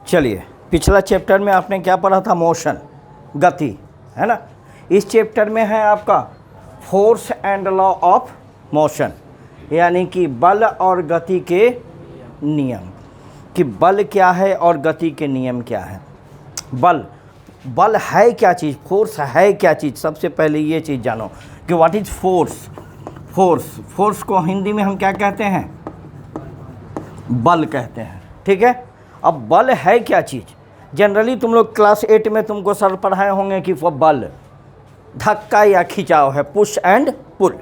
चलिए, पिछला चैप्टर में आपने क्या पढ़ा था? मोशन, गति, है ना। इस चैप्टर में है आपका force and law of motion, यानी कि बल और गति के नियम, कि बल क्या है और गति के नियम क्या है। बल है क्या चीज़, फोर्स है क्या चीज़। सबसे पहले ये चीज़ जानो कि व्हाट इज फोर्स। फोर्स को हिंदी में हम क्या कहते हैं? बल कहते हैं, ठीक है। अब बल है क्या चीज़? जनरली तुम लोग क्लास 8 में तुमको सर पढ़ाए होंगे कि वो बल धक्का या खिंचाव है, पुश एंड पुल,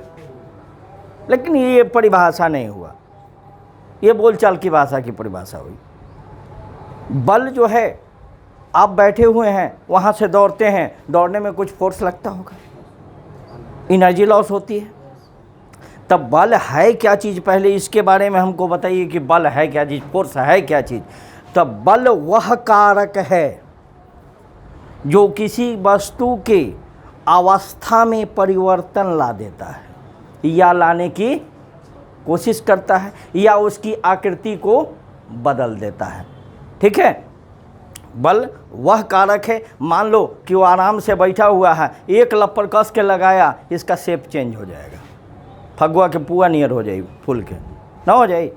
लेकिन ये परिभाषा नहीं हुआ, ये बोलचाल की भाषा की परिभाषा हुई। बल जो है, आप बैठे हुए हैं, वहाँ से दौड़ते हैं, दौड़ने में कुछ फोर्स लगता होगा, एनर्जी लॉस होती है। तब बल है क्या चीज़, पहले इसके बारे में हमको बताइए कि बल है क्या चीज़, फोर्स है क्या चीज़। तब बल वह कारक है जो किसी वस्तु के अवस्था में परिवर्तन ला देता है या लाने की कोशिश करता है या उसकी आकृति को बदल देता है, ठीक है। बल वह कारक है, मान लो कि वो आराम से बैठा हुआ है, एक लप्पर कस के लगाया, इसका शेप चेंज हो जाएगा, फगुआ के पुआ नियर हो जाएगी, फूल के ना हो जाए।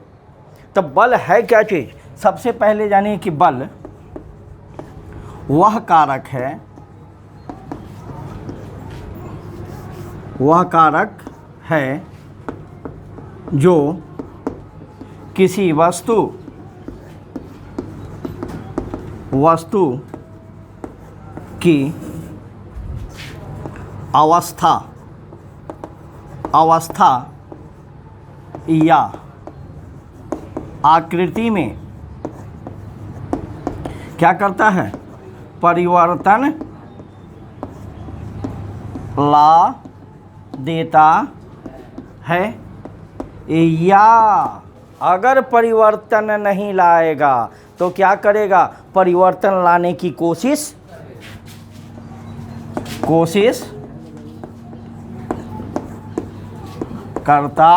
तब बल है क्या चीज़? सबसे पहले जानिए कि बल वह कारक है, वह कारक है जो किसी वस्तु की अवस्था या आकृति में क्या करता है? परिवर्तन ला देता है, या अगर परिवर्तन नहीं लाएगा तो क्या करेगा? परिवर्तन लाने की कोशिश करता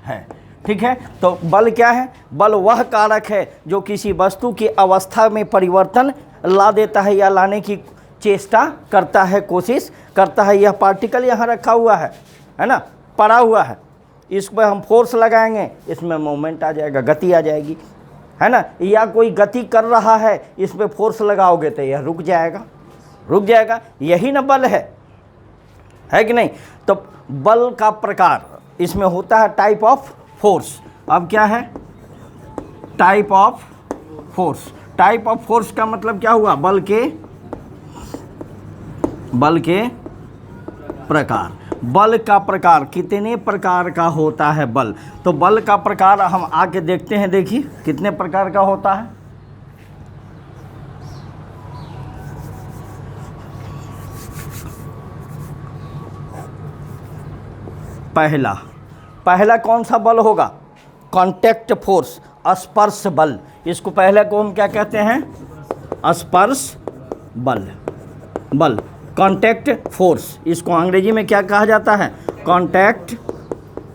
है, ठीक है। तो बल क्या है? बल वह कारक है जो किसी वस्तु की अवस्था में परिवर्तन ला देता है या लाने की चेष्टा करता है, कोशिश करता है। यह पार्टिकल यहाँ रखा हुआ है ना, पड़ा हुआ है, इस पर हम फोर्स लगाएंगे, इसमें मोमेंट आ जाएगा, गति आ जाएगी, है ना। या कोई गति कर रहा है, इस पर फोर्स लगाओगे तो यह रुक जाएगा। यही ना बल है कि नहीं। तो बल का प्रकार इसमें होता है टाइप ऑफ फोर्स। अब क्या है? टाइप ऑफ फोर्स का मतलब क्या हुआ? बल का प्रकार कितने प्रकार का होता है बल? तो बल का प्रकार हम आके देखते हैं, देखिए कितने प्रकार का होता है। पहला कौन सा बल होगा? कॉन्टैक्ट फोर्स, स्पर्श बल। इसको पहले को हम क्या कहते हैं? स्पर्श बल, कॉन्टैक्ट फोर्स। इसको अंग्रेजी में क्या कहा जाता है? कॉन्टैक्ट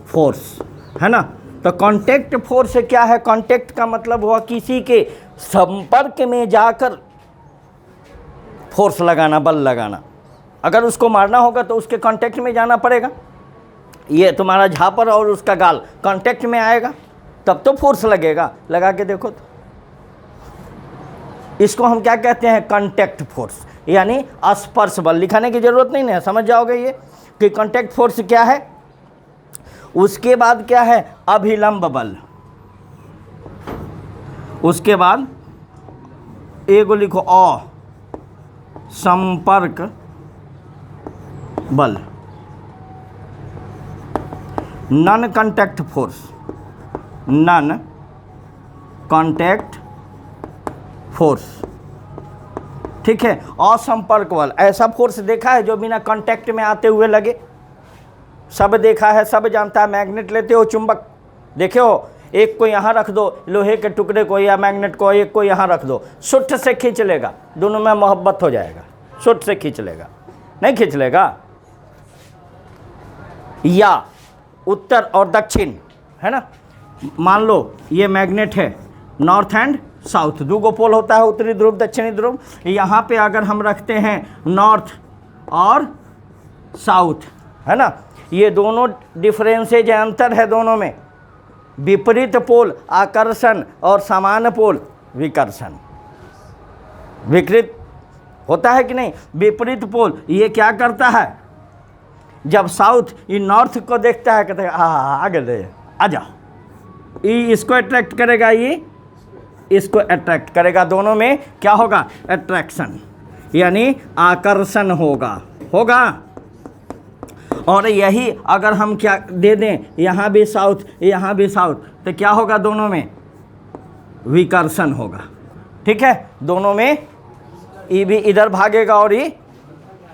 फोर्स, है ना। तो कॉन्टैक्ट फोर्स क्या है? कॉन्टैक्ट का मतलब हुआ किसी के संपर्क में जाकर फोर्स लगाना, बल लगाना। अगर उसको मारना होगा तो उसके कॉन्टैक्ट में जाना पड़ेगा। ये तुम्हारा झापर और उसका गाल कॉन्टैक्ट में आएगा तब तो फोर्स लगेगा, लगा के देखो तो। इसको हम क्या कहते हैं? कॉन्टैक्ट फोर्स, यानी स्पर्श बल। लिखाने की जरूरत नहीं है, समझ जाओगे ये कि कॉन्टैक्ट फोर्स क्या है। उसके बाद क्या है? अभिलंब बल। उसके बाद एगो लिखो संपर्क बल, नॉन कॉन्टैक्ट फोर्स, ठीक है। असंपर्क बल, ऐसा फोर्स देखा है जो बिना कांटेक्ट में आते हुए लगे? सब देखा है, सब जानता है। मैग्नेट लेते हो, चुंबक देखे हो, एक को यहाँ रख दो लोहे के टुकड़े को या मैग्नेट को, एक को यहाँ रख दो, सुट से खींच लेगा, दोनों में मोहब्बत हो जाएगा। सुट से खींच लेगा, नहीं खींच लेगा। या उत्तर और दक्षिण, है ना। मान लो ये मैग्नेट है, नॉर्थ एंड साउथ, दो गो पोल होता है, उत्तरी ध्रुव दक्षिणी ध्रुव। यहाँ पे अगर हम रखते हैं नॉर्थ और साउथ, है ना, ये दोनों डिफरेंसेज है, अंतर है दोनों में। विपरीत पोल आकर्षण और समान पोल विकर्षण। विकृत होता है कि नहीं? विपरीत पोल ये क्या करता है, जब साउथ ये नॉर्थ को देखता है, कहते हैं आगे ले आ जाओ, ये इसको अट्रैक्ट करेगा, ये इसको अट्रैक्ट करेगा, दोनों में क्या होगा, अट्रैक्शन यानी आकर्षण होगा। और यही अगर हम क्या दे दें, यहाँ भी साउथ यहाँ भी साउथ, तो क्या होगा, दोनों में विकर्षण होगा। ठीक है, दोनों में ये भी इधर भागेगा और ये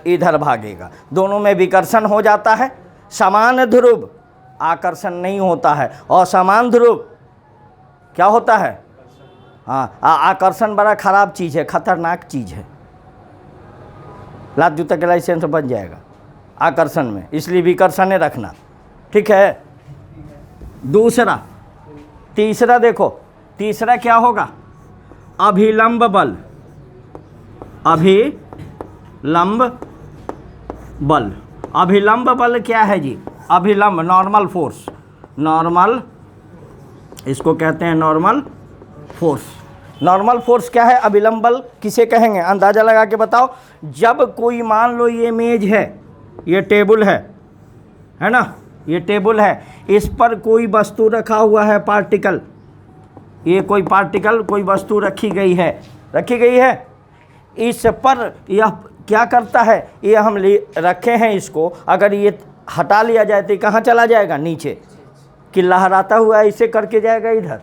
इधर भागेगा, दोनों में विकर्षण हो जाता है। समान ध्रुव आकर्षण नहीं होता है, और समान ध्रुव क्या होता है, हाँ, आकर्षण बड़ा खराब चीज़ है, खतरनाक चीज़ है। लात जूता के लाइसेंस बन जाएगा आकर्षण में, इसलिए विकर्षण रखना। ठीक है, दूसरा, तीसरा देखो, तीसरा क्या होगा, अभिलंब बल। अभिलंब बल, अभिलंब बल क्या है जी, अभिलंब नॉर्मल फोर्स, नॉर्मल, इसको कहते हैं नॉर्मल फोर्स। नॉर्मल फोर्स क्या है, अभिलंब बल किसे कहेंगे, अंदाज़ा लगा के बताओ। जब कोई, मान लो ये मेज है, ये टेबल है ना, ये टेबल है, इस पर कोई वस्तु रखा हुआ है, पार्टिकल, ये कोई पार्टिकल, कोई वस्तु रखी गई है, इस पर यह क्या करता है, ये हम रखे हैं इसको, अगर ये हटा लिया जाए तो कहाँ चला जाएगा, नीचे, कि लहराता हुआ ऐसे करके जाएगा, इधर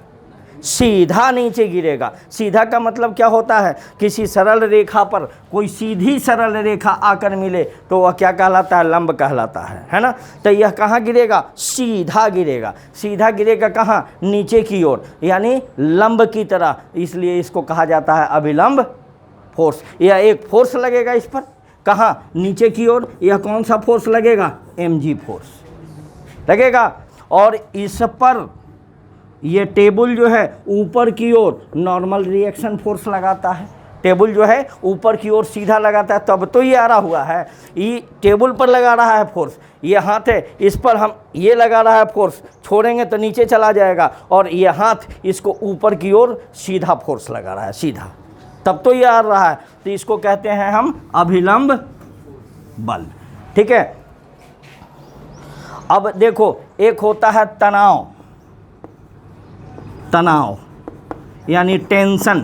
सीधा नीचे गिरेगा। सीधा का मतलब क्या होता है, किसी सरल रेखा पर कोई सीधी सरल रेखा आकर मिले तो वह क्या कहलाता है, लंब कहलाता है ना। तो यह कहाँ गिरेगा, सीधा गिरेगा। सीधा गिरेगा कहाँ, नीचे की ओर, यानी लंब की तरह, इसलिए इसको कहा जाता है अभिलंब फोर्स। यह एक फोर्स लगेगा इस पर, कहाँ, नीचे की ओर। यह कौन सा फोर्स लगेगा, mg फोर्स लगेगा। और इस पर ये टेबल जो है ऊपर की ओर नॉर्मल रिएक्शन फोर्स लगाता है। टेबल जो है ऊपर की ओर सीधा लगाता है, तब तो ये आ रहा हुआ है, ये टेबल पर लगा रहा है फोर्स। ये हाथ है, इस पर हम ये लगा रहा है फोर्स, छोड़ेंगे तो नीचे चला जाएगा, और ये हाथ इसको ऊपर की ओर सीधा फोर्स लगा रहा है, सीधा, तब तो ये आ रहा है। तो इसको कहते हैं हम अभिलंब बल। ठीक है, अब देखो, एक होता है तनाव, तनाव यानी टेंशन,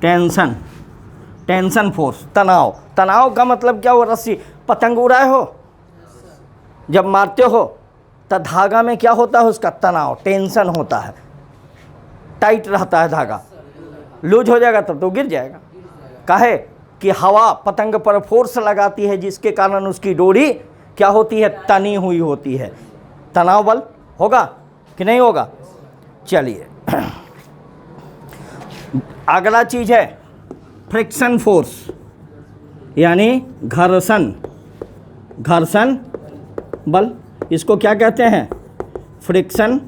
टेंशन फोर्स। तनाव का मतलब क्या हो, रस्सी पतंग उड़ाए हो, जब मारते हो तो धागा में क्या होता है, उसका तनाव, टेंशन होता है, टाइट रहता है धागा, लूज हो जाएगा तब तो गिर जाएगा। काहे कि हवा पतंग पर फोर्स लगाती है, जिसके कारण उसकी डोरी क्या होती है, तनी हुई होती है। तनाव बल होगा कि नहीं होगा। चलिए, अगला चीज है फ्रिक्शन फोर्स, यानी घर्षण बल। इसको क्या कहते हैं, फ्रिक्शन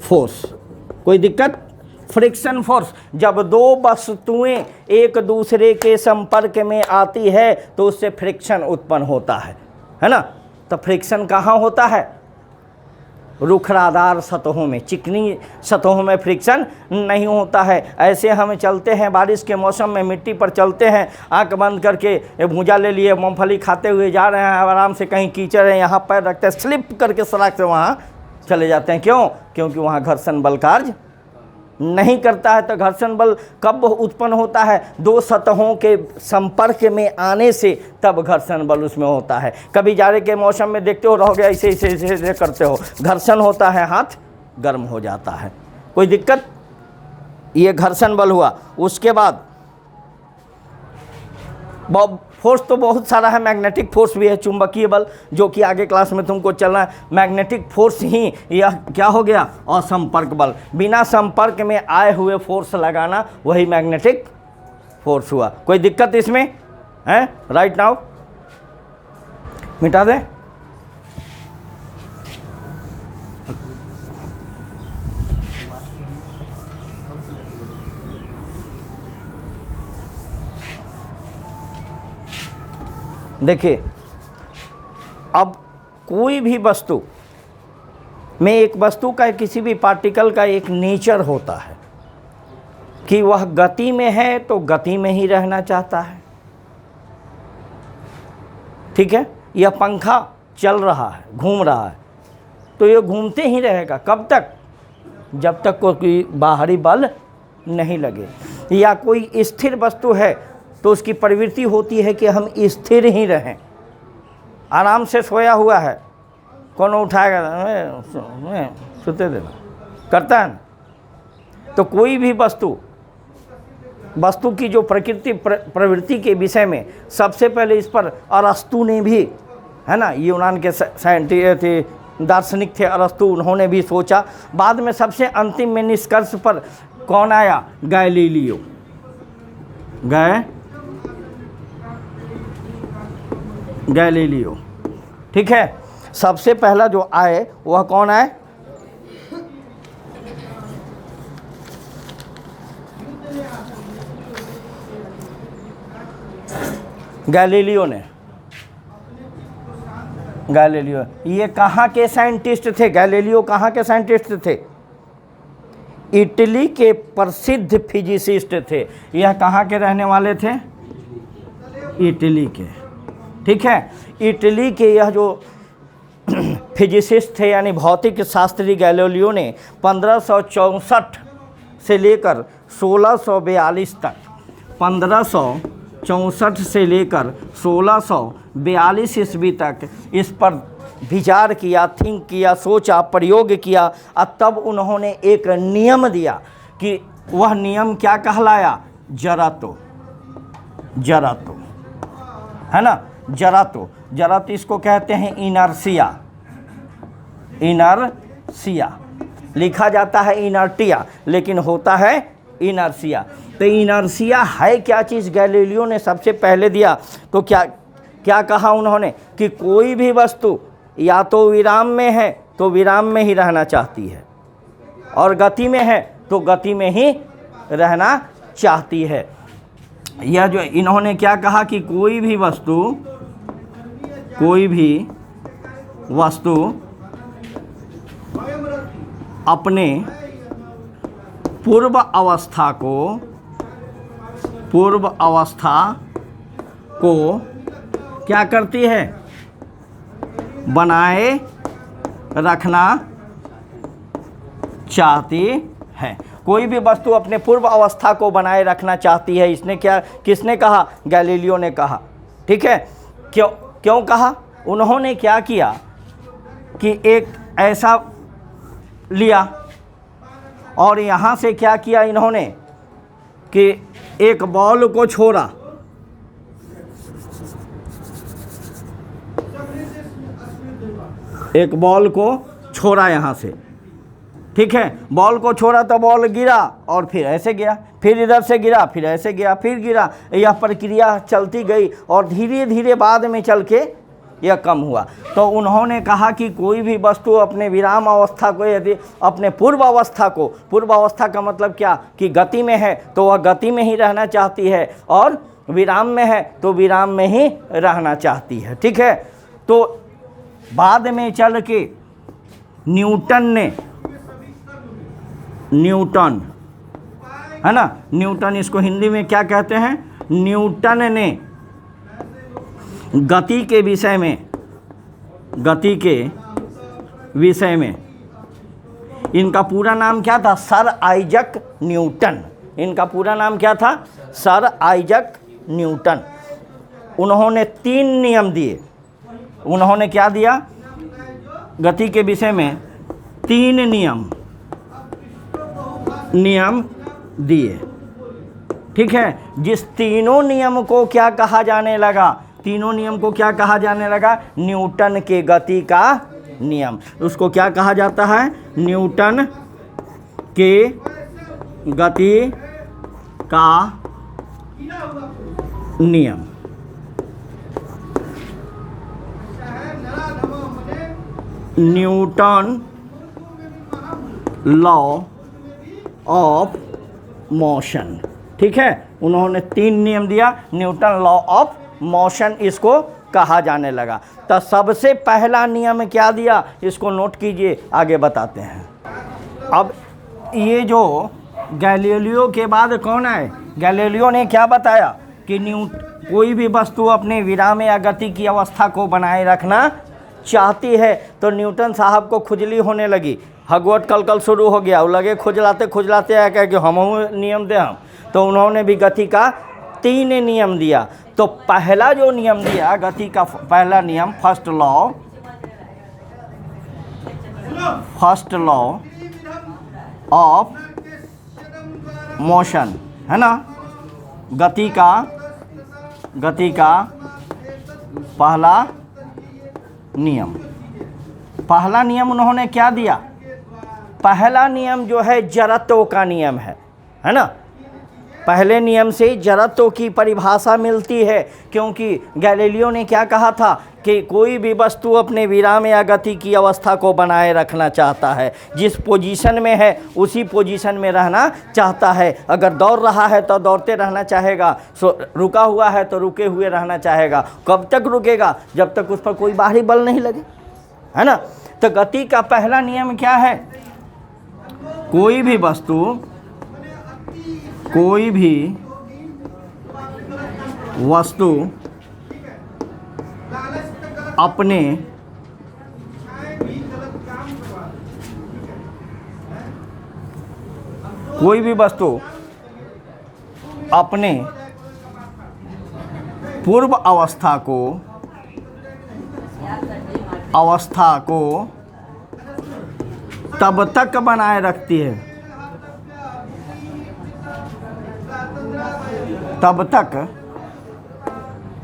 फोर्स। कोई दिक्कत, फ्रिक्शन फोर्स, जब दो वस्तुएं एक दूसरे के संपर्क में आती है तो उससे फ्रिक्शन उत्पन्न होता है ना। तो फ्रिक्शन कहाँ होता है, रुखरादार सतहों में, चिकनी सतहों में फ्रिक्शन नहीं होता है। ऐसे हम चलते हैं बारिश के मौसम में, मिट्टी पर चलते हैं, आंख बंद करके भूजा ले लिए, मूंगफली खाते हुए जा रहे हैं, आराम से, कहीं कीचड़ है, यहाँ पैर रखते हैं, स्लिप करके सड़क से वहाँ चले जाते हैं। क्यों, क्योंकि वहाँ घर्षण बल कार्य नहीं करता है। तो घर्षण बल कब उत्पन्न होता है, दो सतहों के संपर्क में आने से, तब घर्षण बल उसमें होता है। कभी जाड़े के मौसम में देखते हो, रहोगे ऐसे ऐसे करते हो, घर्षण होता है, हाथ गर्म हो जाता है। कोई दिक्कत, ये घर्षण बल हुआ। उसके बाद फोर्स तो बहुत सारा है, मैग्नेटिक फोर्स भी है, चुंबकीय बल, जो कि आगे क्लास में तुमको चलना है। मैग्नेटिक फोर्स ही यह क्या हो गया, असंपर्क बल, बिना संपर्क में आए हुए फोर्स लगाना, वही मैग्नेटिक फोर्स हुआ। कोई दिक्कत इसमें है, राइट नाउ मिटा दें। देखिए, अब कोई भी वस्तु में, एक वस्तु का, किसी भी पार्टिकल का एक नेचर होता है कि वह गति में है तो गति में ही रहना चाहता है। ठीक है, यह पंखा चल रहा है, घूम रहा है, तो यह घूमते ही रहेगा। कब तक? जब तक कोई बाहरी बल नहीं लगे। या कोई स्थिर वस्तु है तो उसकी प्रवृत्ति होती है कि हम स्थिर ही रहें। आराम से सोया हुआ है, कौन उठाएगा? सोते देना, करता है ना। तो कोई भी वस्तु की जो प्रकृति प्रवृत्ति के विषय में सबसे पहले इस पर अरस्तु ने भी, है ना, यूनान के साइंटिस्ट थे, दार्शनिक थे अरस्तु, उन्होंने भी सोचा। बाद में सबसे अंतिम में निष्कर्ष पर कौन आया? गैलीलियो। गैलीलियो, ठीक है। सबसे पहला जो आए वह कौन आए? गैलीलियो ने। गैलीलियो ये कहाँ के साइंटिस्ट थे? गैलीलियो कहाँ के साइंटिस्ट थे? इटली के प्रसिद्ध फिजिसिस्ट थे। यह कहाँ के रहने वाले थे? इटली के। ठीक है, इटली के यह जो फिजिसिस्ट थे यानी भौतिक शास्त्री गैलीलियो ने 1564 से लेकर 1642 तक, 1564 से लेकर 1642 ईस्वी तक इस पर विचार किया, थिंक किया, सोचा, प्रयोग किया। और तब उन्होंने एक नियम दिया कि वह नियम क्या कहलाया? जरातो, है ना। जरातो इसको कहते हैं इनर्सिया। लिखा जाता है इनर्टिया, लेकिन होता है इनर्सिया। तो इनर्सिया है क्या चीज़? गैलीलियो ने सबसे पहले दिया। तो क्या कहा उन्होंने कि कोई भी वस्तु या तो विराम में है तो विराम में ही रहना चाहती है, और गति में है तो गति में ही रहना चाहती है। यह जो इन्होंने क्या कहा कि कोई भी वस्तु अपने पूर्व अवस्था को क्या करती है? बनाए रखना चाहती है। कोई भी वस्तु अपने पूर्व अवस्था को बनाए रखना चाहती है। किसने कहा? गैलीलियो ने कहा। ठीक है, क्यों कहा? उन्होंने क्या किया कि एक ऐसा लिया और यहाँ से क्या किया इन्होंने कि एक बॉल को छोड़ा, एक बॉल को छोड़ा यहाँ से। ठीक है, बॉल को छोड़ा तो बॉल गिरा और फिर ऐसे गया, फिर इधर से गिरा, फिर ऐसे गया, फिर गिरा। यह प्रक्रिया चलती गई और धीरे धीरे बाद में चल के यह कम हुआ। तो उन्होंने कहा कि कोई भी वस्तु अपने विराम अवस्था को, यदि अपने पूर्व अवस्था का मतलब क्या कि गति में है तो वह गति में ही रहना चाहती है, और विराम में है तो विराम में ही रहना चाहती है। ठीक है, तो बाद में चल के न्यूटन, है ना, न्यूटन, इसको हिंदी में क्या कहते हैं? न्यूटन ने गति के विषय में इनका पूरा नाम क्या था? Sir Isaac Newton. इनका पूरा नाम क्या था? Sir Isaac Newton. उन्होंने 3 नियम दिए। उन्होंने क्या दिया? गति के विषय में 3 नियम दिए। ठीक है, जिस तीनों नियम को क्या कहा जाने लगा? तीनों नियम को क्या कहा जाने लगा? न्यूटन के गति का नियम। उसको क्या कहा जाता है? न्यूटन के गति का नियम। Newton law of motion. ठीक है, उन्होंने 3 नियम दिया। न्यूटन लॉ ऑफ मोशन इसको कहा जाने लगा। तो सबसे पहला नियम क्या दिया, इसको नोट कीजिए, आगे बताते हैं। अब ये जो गैलीलियो के बाद कौन आए, गैलीलियो ने क्या बताया कि कोई भी वस्तु अपने विराम या गति की अवस्था को बनाए रखना चाहती है। तो न्यूटन साहब को खुजली होने लगी, हगवट कल शुरू हो गया, वो लगे खुजलाते खुजलाते आया कह कि हम नियम दे हम। तो उन्होंने भी गति का 3 नियम दिया। तो पहला जो नियम दिया गति का, पहला नियम, फर्स्ट लॉ ऑफ मोशन, है ना, गति का पहला नियम उन्होंने क्या दिया, पहला नियम जो है जड़त्व का नियम है ना। पहले नियम से जड़त्व की परिभाषा मिलती है, क्योंकि गैलीलियो ने क्या कहा था कि कोई भी वस्तु अपने विराम या गति की अवस्था को बनाए रखना चाहता है, जिस पोजीशन में है उसी पोजीशन में रहना चाहता है। अगर दौड़ रहा है तो दौड़ते रहना चाहेगा, रुका हुआ है तो रुके हुए रहना चाहेगा। कब तक रुकेगा, जब तक उस पर कोई बाहरी बल नहीं लगे, है ना। तो गति का पहला नियम क्या है, कोई भी वस्तु अपने पूर्व अवस्था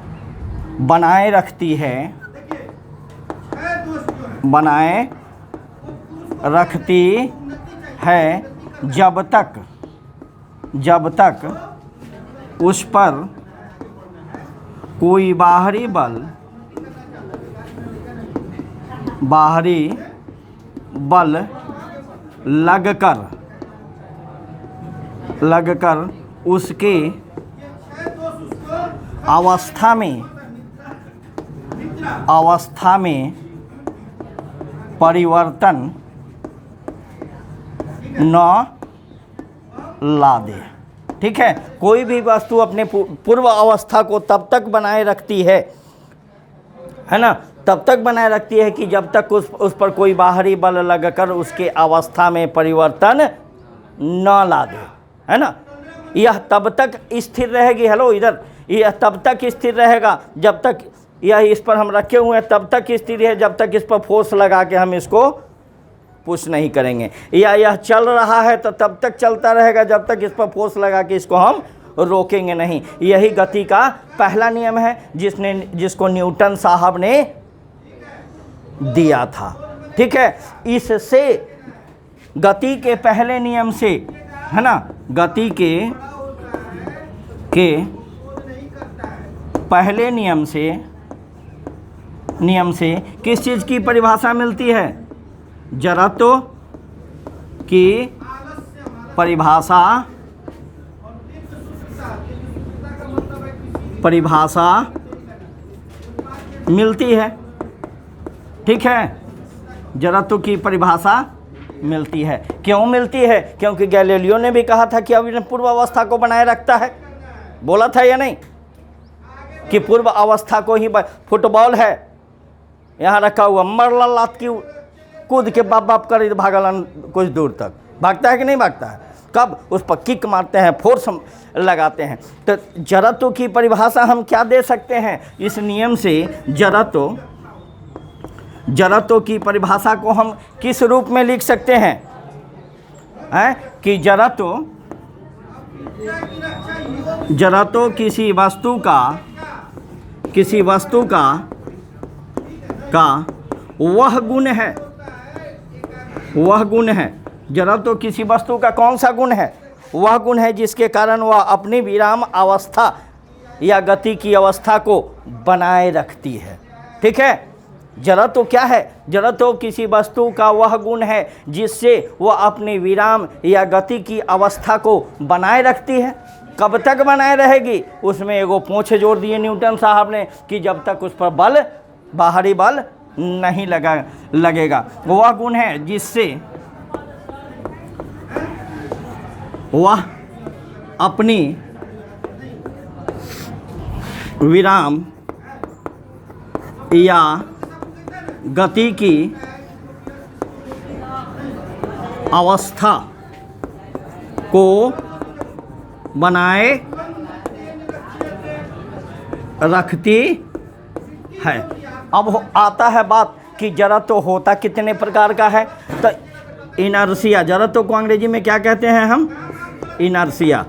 को तब तक बनाए रखती है, जब तक उस पर कोई बाहरी बल लगकर उसके अवस्था में परिवर्तन न ला दे। ठीक है, कोई भी वस्तु अपने पूर्व अवस्था को तब तक बनाए रखती है ना, तब तक बनाए रखती है कि जब तक उस पर कोई बाहरी बल लगकर उसके अवस्था में परिवर्तन न ला दे, है ना। यह तब तक स्थिर रहेगी, हेलो इधर, यह तब तक स्थिर रहेगा जब तक यह इस पर हम रखे हुए हैं, तब तक स्थिर है जब तक इस पर फोर्स लगा के हम इसको पुश नहीं करेंगे। या यह चल रहा है तो तब तक चलता रहेगा जब तक इस पर फोर्स लगा के इसको हम रोकेंगे नहीं। यही गति का पहला नियम है जिसको न्यूटन साहब ने दिया था। ठीक है, इससे गति के पहले नियम से, है ना, गति के पहले नियम से किस चीज़ की परिभाषा मिलती है, जड़त्व की परिभाषा मिलती है। ठीक है, जड़त्व की परिभाषा मिलती है। क्यों मिलती है, क्योंकि गैलीलियो ने भी कहा था कि अब पूर्व अवस्था को बनाए रखता है, बोला था या नहीं कि पूर्व अवस्था को ही। फुटबॉल है यहाँ रखा हुआ, मरला लात की कूद के बाप कर भागलन कुछ दूर तक, भागता है कि नहीं भागता है, कब उस पर किक मारते हैं, फोर्स लगाते हैं। तो जड़त्व की परिभाषा हम क्या दे सकते हैं इस नियम से, जड़त्व की परिभाषा को हम किस रूप में लिख सकते हैं, कि जड़त्व किसी वस्तु का वह गुण है। जड़त्व किसी वस्तु का कौन सा गुण है, वह गुण है जिसके कारण वह अपनी विराम अवस्था या गति की अवस्था को बनाए रखती है। ठीक है, जड़त्व क्या है, जड़त्व किसी वस्तु का वह गुण है जिससे वह अपने विराम या गति की अवस्था को बनाए रखती है। कब तक बनाए रहेगी, उसमें एगो पोंछ जोड़ दिए न्यूटन साहब ने कि जब तक उस पर बल, बाहरी बल नहीं लगेगा। वह गुण है जिससे वह अपनी विराम या गति की अवस्था को बनाए रखती है। अब आता है बात कि जड़त्व होता कितने प्रकार का है। तो इनर्शिया, जड़त्व को अंग्रेजी में क्या कहते हैं हम, इनर्शिया।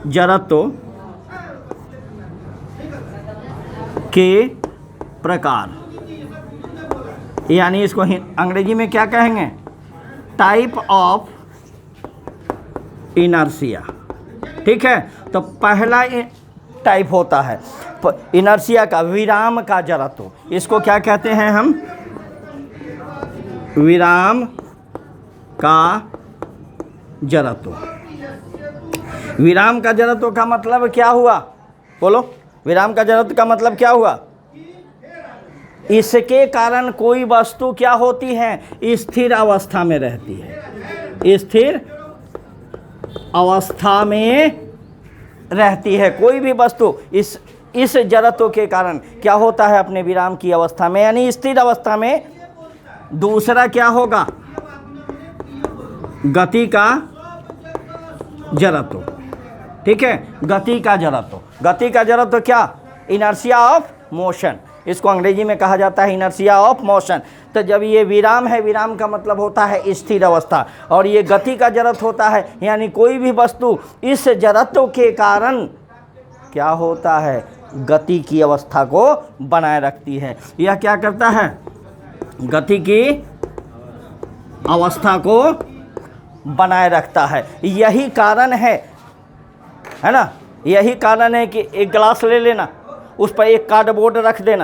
जड़त्व के प्रकार, यानी इसको अंग्रेजी में क्या कहेंगे, टाइप ऑफ इनर्शिया। ठीक है, तो पहला टाइप होता है इनर्शिया का, विराम का जड़त्व। इसको क्या कहते हैं हम, विराम का जड़त्व। विराम का जड़त्व का मतलब क्या हुआ, बोलो, विराम का जड़त्व का मतलब क्या हुआ, इसके कारण कोई वस्तु क्या होती है, स्थिर अवस्था में रहती है, स्थिर अवस्था में रहती है। कोई भी वस्तु इस जड़त्व के कारण क्या होता है, अपने विराम की अवस्था में, यानी स्थिर अवस्था में। दूसरा क्या होगा, गति का जड़त्व। ठीक है, गति का जड़त्व। गति का जड़त्व क्या, इनर्शिया ऑफ मोशन, इसको अंग्रेजी में कहा जाता है इनर्शिया ऑफ मोशन। तो जब ये विराम है, विराम का मतलब होता है स्थिर अवस्था, और ये गति का जड़त्व होता है, यानी कोई भी वस्तु इस जड़त्व के कारण क्या होता है, गति की अवस्था को बनाए रखती है। यह क्या करता है, गति की अवस्था को बनाए रखता है। यही कारण है ना, यही कारण है कि एक गिलास ले लेना, उस पर एक कार्डबोर्ड रख देना,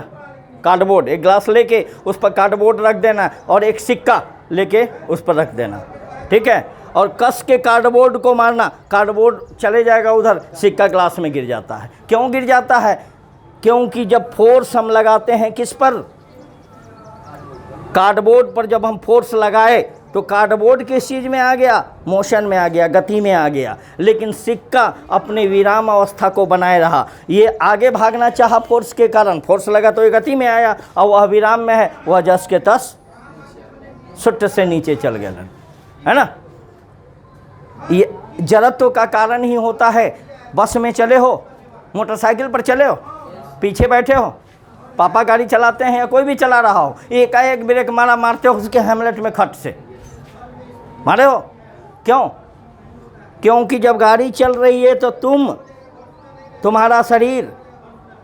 कार्डबोर्ड, एक गिलास लेके उस पर कार्डबोर्ड रख देना और एक सिक्का लेके उस पर रख देना। ठीक है, और कस के कार्डबोर्ड को मारना, कार्डबोर्ड चले जाएगा उधर, सिक्का ग्लास में गिर जाता है। क्यों गिर जाता है, क्योंकि जब फोर्स हम लगाते हैं किस पर, कार्डबोर्ड पर जब हम फोर्स लगाए तो कार्डबोर्ड किस चीज़ में आ गया, मोशन में आ गया, गति में आ गया। लेकिन सिक्का अपने विराम अवस्था को बनाए रहा। ये आगे भागना चाहा फोर्स के कारण, फोर्स लगा तो ये गति में आया, और वह विराम में है, वह जस के तस सुट से नीचे चल गया, है ना। ये जड़त्व का कारण ही होता है। बस में चले हो, मोटरसाइकिल पर चले हो, पीछे बैठे हो, पापा गाड़ी चलाते हैं या कोई भी चला रहा हो, एकाएक ब्रेक मारा, मारते हो उसके हेमलेट में खट से मारे हो। क्यों, क्योंकि जब गाड़ी चल रही है तो तुम्हारा शरीर,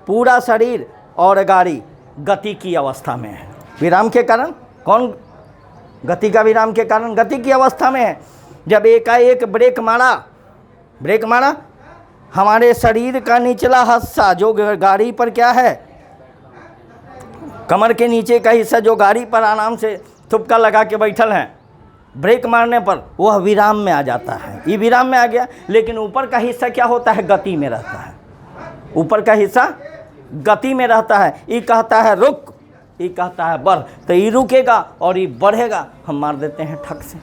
पूरा शरीर और गाड़ी गति की अवस्था में है। विराम के कारण, कौन, गति का विराम के कारण गति की अवस्था में है। जब एकाएक ब्रेक मारा, हमारे शरीर का निचला हिस्सा जो गाड़ी पर क्या है, कमर के नीचे का हिस्सा जो गाड़ी पर आराम से थुपका लगा के बैठल हैं, ब्रेक मारने पर वह विराम में आ जाता है, ये विराम में आ गया। लेकिन ऊपर का हिस्सा क्या होता है, गति में रहता है, ऊपर का हिस्सा गति में रहता है। ये कहता है रुक, ये कहता है बढ़, तो ये रुकेगा और ये बढ़ेगा, हम मार देते हैं ठक से,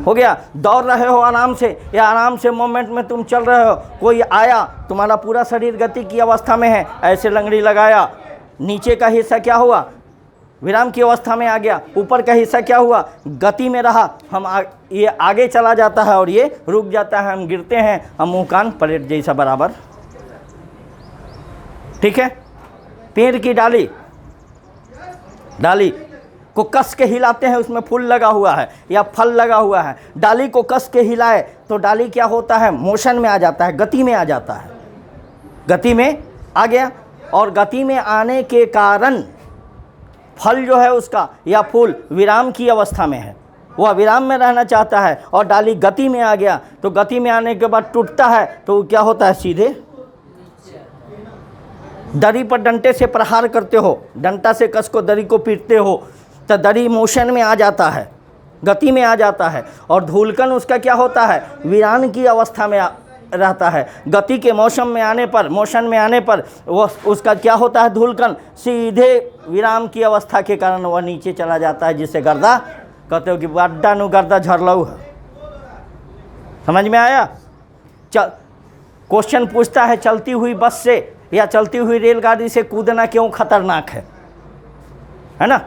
हो गया। दौड़ रहे हो आराम से, या आराम से मोमेंट में तुम चल रहे हो, कोई आया, तुम्हारा पूरा शरीर गति की अवस्था में है, ऐसे लंगड़ी लगाया, नीचे का हिस्सा क्या हुआ, विराम की अवस्था में आ गया, ऊपर का हिस्सा क्या हुआ, गति में रहा, ये आगे चला जाता है और ये रुक जाता है, हम गिरते हैं, हम मुँह कान पलेट जैसा बराबर। ठीक है, पेड़ की डाली को कस के हिलाते हैं, उसमें फूल लगा हुआ है या फल लगा हुआ है, डाली को कस के हिलाए तो डाली क्या होता है, मोशन में आ जाता है, गति में आ जाता है, गति में आ गया। और गति में आने के कारण फल जो है उसका या फूल विराम की अवस्था में है, वह विराम में रहना चाहता है, और डाली गति में आ गया तो गति में आने के बाद टूटता है तो क्या होता है, सीधे दरी पर डंटे से प्रहार करते हो, डंटा से कस को दरी को पीटते हो तो दरी मोशन में आ जाता है, गति में आ जाता है। और धूलकन उसका क्या होता है, विराम की अवस्था में रहता है। गति के मोशन में आने पर वह उसका क्या होता है, धूलकण सीधे विराम की अवस्था के कारण वह नीचे चला जाता है, जिससे गर्दा कहते हो कि बड्डा नु गर्दा झरलऊ है। समझ में आया? क्वेश्चन पूछता है चलती हुई बस से या चलती हुई रेलगाड़ी से कूदना क्यों खतरनाक है ना?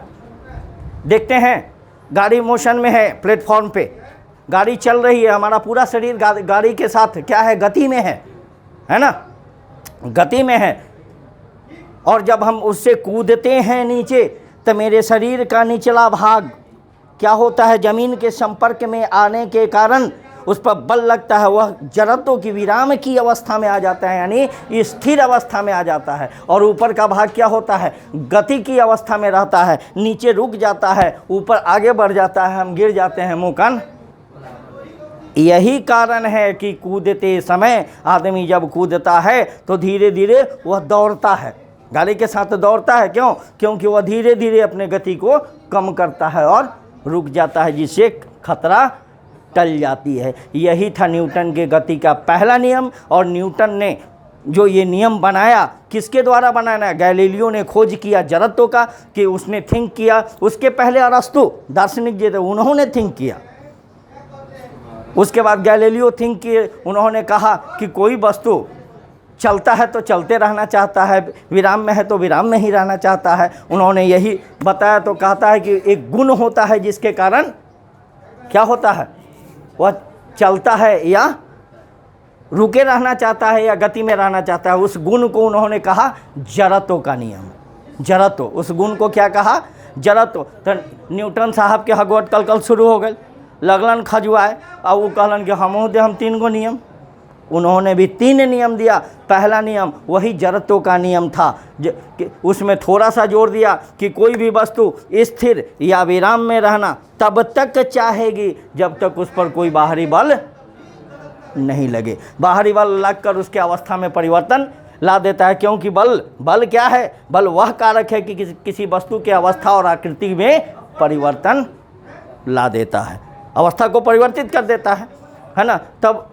देखते हैं, गाड़ी मोशन में है, प्लेटफॉर्म पे गाड़ी चल रही है, हमारा पूरा शरीर गाड़ी के साथ क्या है, गति में है ना, गति में है। और जब हम उससे कूदते हैं नीचे तो मेरे शरीर का निचला भाग क्या होता है, ज़मीन के संपर्क में आने के कारण उस पर बल लगता है, वह जड़त्व की विराम की अवस्था में आ जाता है, यानी स्थिर अवस्था में आ जाता है। और ऊपर का भाग क्या होता है, गति की अवस्था में रहता है, नीचे रुक जाता है, ऊपर आगे बढ़ जाता है, हम गिर जाते हैं मुँह कान। यही कारण है कि कूदते समय आदमी जब कूदता है तो धीरे धीरे वह दौड़ता है, गाड़ी के साथ दौड़ता है। क्यों? क्योंकि वह धीरे धीरे अपने गति को कम करता है और रुक जाता है, जिससे खतरा टल जाती है। यही था न्यूटन के गति का पहला नियम। और न्यूटन ने जो ये नियम बनाया, किसके द्वारा बनाया? गैलीलियो ने खोज किया जड़त्व का, कि उसने थिंक किया। उसके पहले अरस्तु दार्शनिक जो थे उन्होंने थिंक किया, उसके बाद गैलीलियो थिंक किए। उन्होंने कहा कि कोई वस्तु चलता है तो चलते रहना चाहता है, विराम में है तो विराम में ही रहना चाहता है। उन्होंने यही बताया। तो कहता है कि एक गुण होता है जिसके कारण क्या होता है, वह चलता है या रुके रहना चाहता है या गति में रहना चाहता है। उस गुण को उन्होंने कहा जड़त्व का नियम। जड़त्व, उस गुण को क्या कहा? जड़त्व। तो न्यूटन साहब के हगवट कल शुरू हो गए, लगलन खजुआए, और वो कहलन कि हमहू दे हम 3 गो नियम। उन्होंने भी 3 नियम दिया। पहला नियम वही जड़त्व का नियम था, उसमें थोड़ा सा जोर दिया कि कोई भी वस्तु स्थिर या विराम में रहना तब तक चाहेगी जब तक उस पर कोई बाहरी बल नहीं लगे। बाहरी बल लगकर उसके अवस्था में परिवर्तन ला देता है, क्योंकि बल क्या है? बल वह कारक है कि किसी वस्तु के अवस्था और आकृति में परिवर्तन ला देता है, अवस्था को परिवर्तित कर देता है ना। तब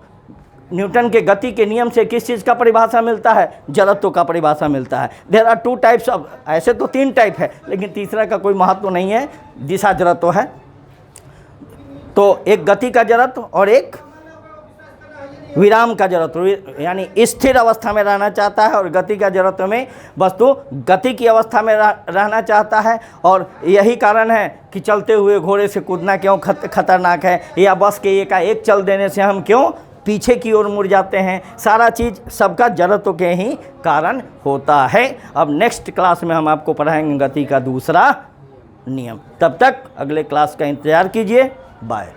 न्यूटन के गति के नियम से किस चीज़ का परिभाषा मिलता है? जड़त्व का परिभाषा मिलता है। देयर आर 2 टाइप्स ऑफ, ऐसे तो 3 टाइप है, लेकिन तीसरा का कोई महत्व नहीं है, दिशा जड़त्व है। तो एक गति का जड़त्व और एक विराम का जड़त्व, यानी स्थिर अवस्था में रहना चाहता है, और गति का जड़त्व में वस्तु गति की अवस्था में रहना चाहता है। और यही कारण है कि चलते हुए घोड़े से कूदना क्यों खतरनाक है, या बस के एकाएक चल देने से हम क्यों पीछे की ओर मुड़ जाते हैं। सारा चीज़ सबका जड़त्व के ही कारण होता है। अब नेक्स्ट क्लास में हम आपको पढ़ाएंगे गति का दूसरा नियम। तब तक अगले क्लास का इंतज़ार कीजिए। बाय।